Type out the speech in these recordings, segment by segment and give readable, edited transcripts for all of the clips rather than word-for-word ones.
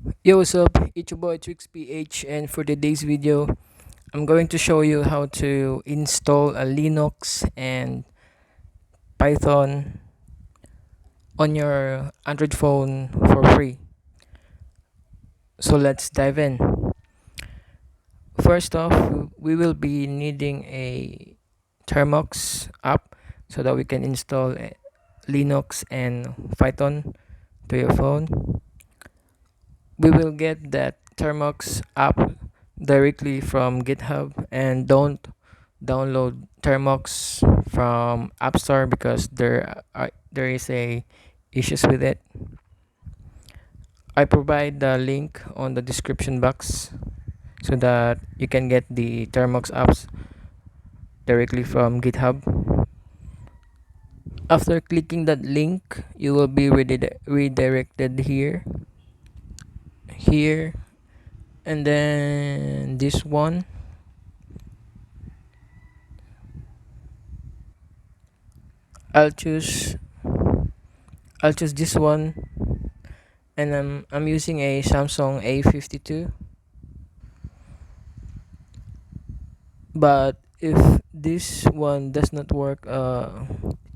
Yo, what's up? It's your boy TwixPH, and for today's video, I'm going to show you how to install a Linux and Python on your Android phone for free. So let's dive in. First off, we will be needing a Termux app so that we can install Linux and Python to your phone. We will get that Termux app directly from GitHub, and don't download Termux from App Store because there is a issues with it. I provide the link on the description box so that you can get the Termux apps directly from GitHub. After clicking that link, you will be redirected here, and then this one. I'll choose I'll choose this one, and I'm using a Samsung A52. But if this one does not work,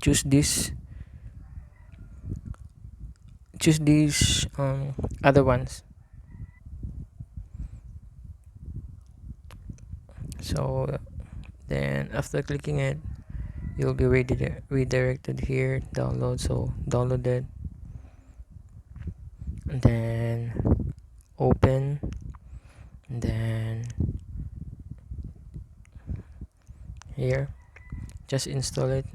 choose this choose these other ones. So then after clicking it, you'll be redirected here, download. So download it, and then open, and then here just install it.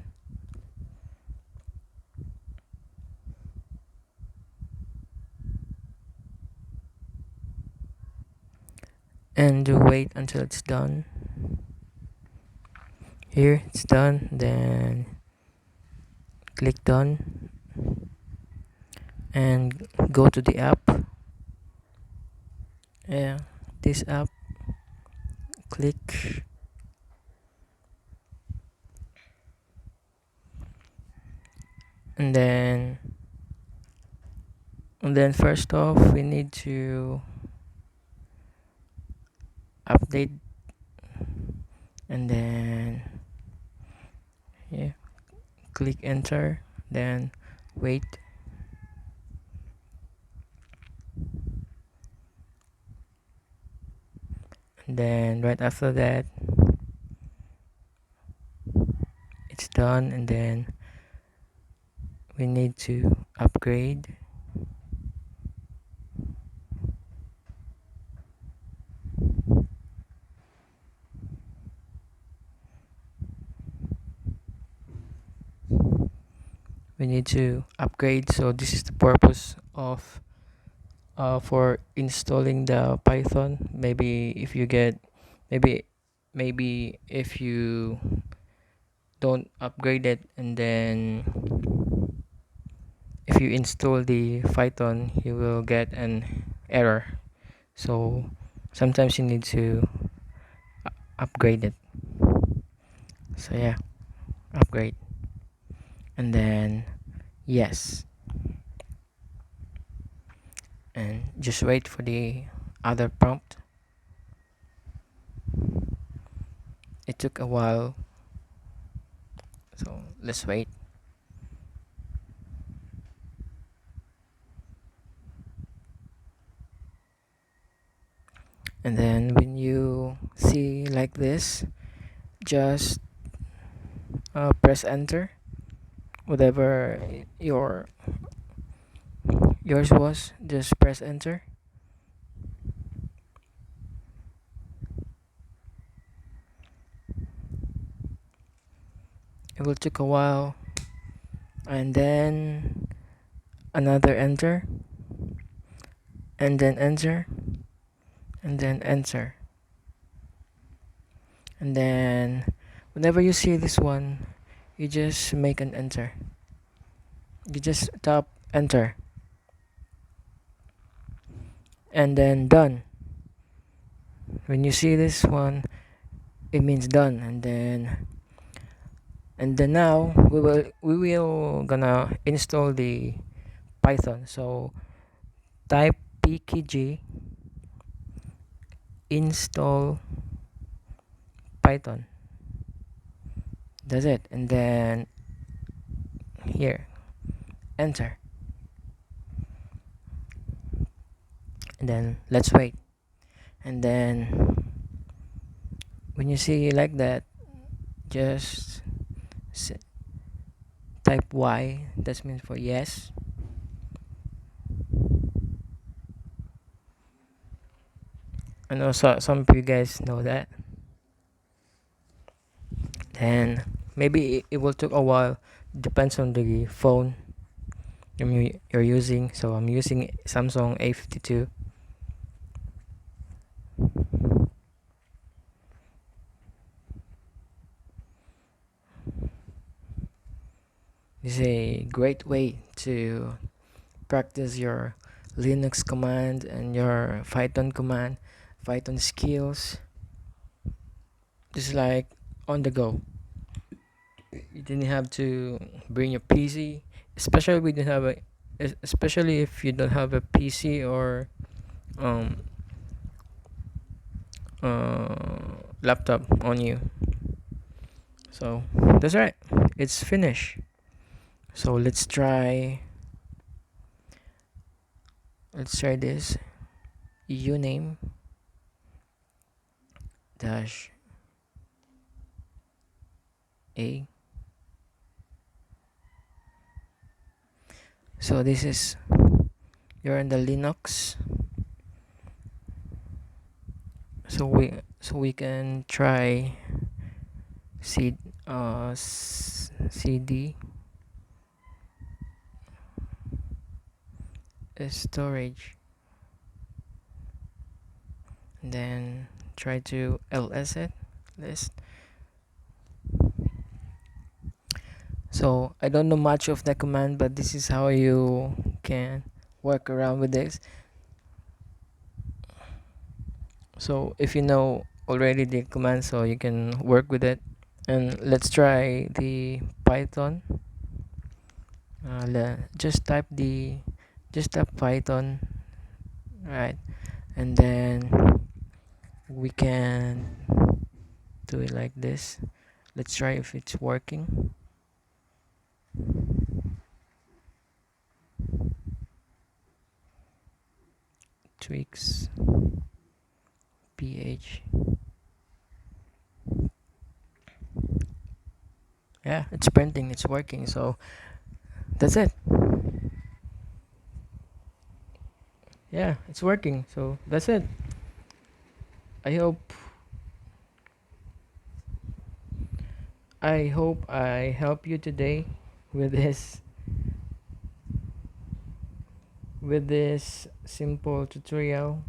And wait until it's done. Here it's done, then click done and go to the app. Yeah, this app, click, and then first off we need to update, and then yeah, click enter, then wait, and then right after that it's done, and then we need to upgrade. So this is the purpose of for installing the Python. Maybe if you get maybe maybe if you don't upgrade it, and then if you install the Python, you will get an error. So sometimes you need to upgrade it. So yeah, upgrade, and then yes, and just wait for the other prompt. It took a while, so let's wait. And then when you see like this, just press enter, whatever yours was, just press enter. It will take a while, and then another enter, and then enter, and then enter, and then whenever you see this one, you just make an enter. You just tap enter, and then done. When you see this one, it means done, and then now we will gonna install the Python. So type pkg install python. That's it. And then here, enter. And then let's wait. And then when you see like that, just type Y. That means for yes. I know some of you guys know that. Then maybe it will take a while. Depends on the phone you're using. So I'm using Samsung A52. This is a great way to practice your Linux command and your Python command, Python skills. Just like on the go. You didn't have to bring your PC, especially we didn't have a, especially if you don't have a PC or um laptop on you. So that's right. It's finished. So let's try this uname dash a. So this is you're in the Linux. So we can try cd storage, and then try to ls it list. So I don't know much of the command, but this is how you can work around with this. So if you know already the command, so you can work with it. And let's try the Python. Just type Python, right? And then we can do it like this. Let's try if it's working. Tweaks ph. Yeah, it's printing, it's working. So that's it. Yeah, it's working. So that's it. I hope I help you today with this simple tutorial.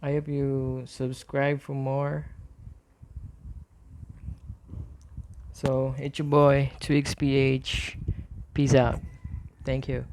I hope you subscribe for more. So it's your boy 2xph. Peace out. Thank you.